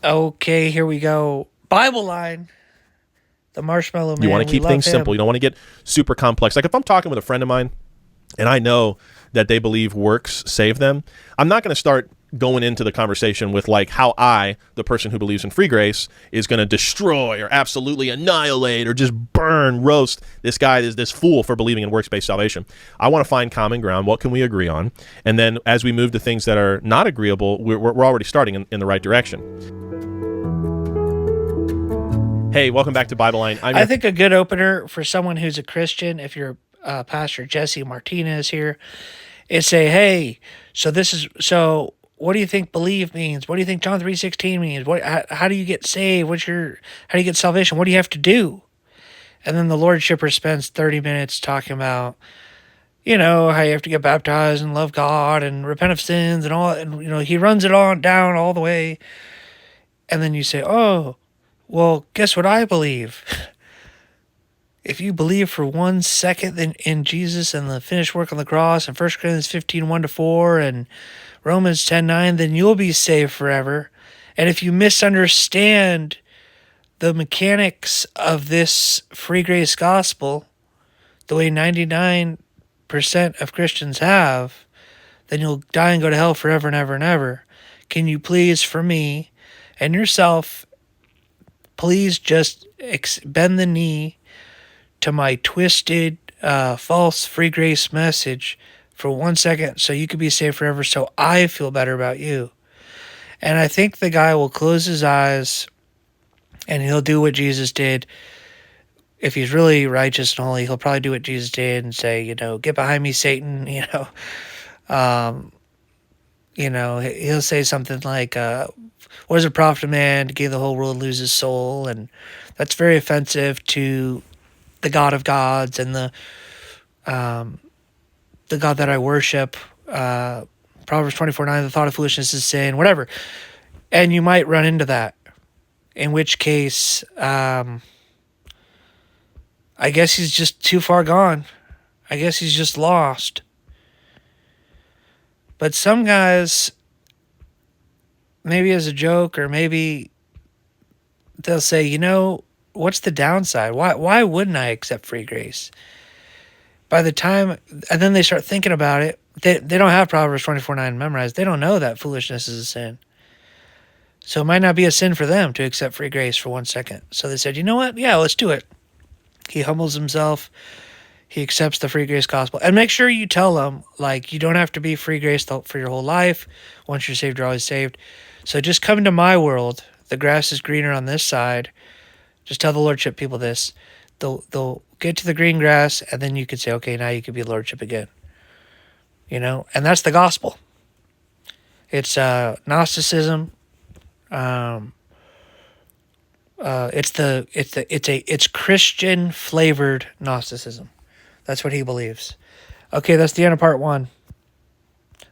Okay, here we go. Bible line. The Marshmallow You want Man. to We keep love things him. simple. You don't want to get super complex. Like if I'm talking with a friend of mine and I know that they believe works save them, I'm not going to start going into the conversation with like how I, the person who believes in free grace, is going to destroy or absolutely annihilate or just burn, roast this guy, this fool for believing in works-based salvation. I want to find common ground. What can we agree on? And then as we move to things that are not agreeable, we're already starting in the right direction. Hey, welcome back to Bible Line. I think a good opener for someone who's a Christian, if you're Pastor Jesse Martinez here, is say, hey, so what do you think believe means? What do you think John 3:16 means? How do you get saved? How do you get salvation? What do you have to do? And then the Lord Shipper spends 30 minutes talking about, how you have to get baptized and love God and repent of sins and all, and he runs it on down all the way. And then you say, oh, well, guess what I believe? If you believe for 1 second in Jesus and the finished work on the cross and 1 Corinthians 15, 1-4 and Romans 10:9, then you'll be saved forever. And if you misunderstand the mechanics of this free grace gospel, the way 99% of Christians have, then you'll die and go to hell forever and ever and ever. Can you please, for me and yourself, please just bend the knee to my twisted, false free grace message for 1 second so you could be saved forever so I feel better about you. And I think the guy will close his eyes and he'll do what Jesus did. If he's really righteous and holy, he'll probably do what Jesus did and say, get behind me, Satan, he'll say something like, what does it profit a man to gain the whole world and lose his soul? And that's very offensive to the God of gods and the God that I worship. Proverbs 24:9, the thought of foolishness is sin, whatever. And you might run into that, in which case, I guess he's just too far gone. I guess he's just lost. But some guys, maybe as a joke, or maybe they'll say, what's the downside? Why wouldn't I accept free grace? By the time, and then they start thinking about it, they don't have Proverbs 24:9 memorized. They don't know that foolishness is a sin. So it might not be a sin for them to accept free grace for 1 second. So they said, you know what? Yeah, let's do it. He humbles himself. He accepts the free grace gospel. And make sure you tell them, you don't have to be free grace for your whole life. Once you're saved, you're always saved. So just come into my world. The grass is greener on this side. Just tell the Lordship people this. They'll get to the green grass, and then you could say, okay, now you could be Lordship again. And that's the gospel. It's Gnosticism. It's Christian flavored Gnosticism. That's what he believes. Okay, that's the end of part 1.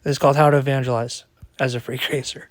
This is called How to Evangelize as a Free Gracer.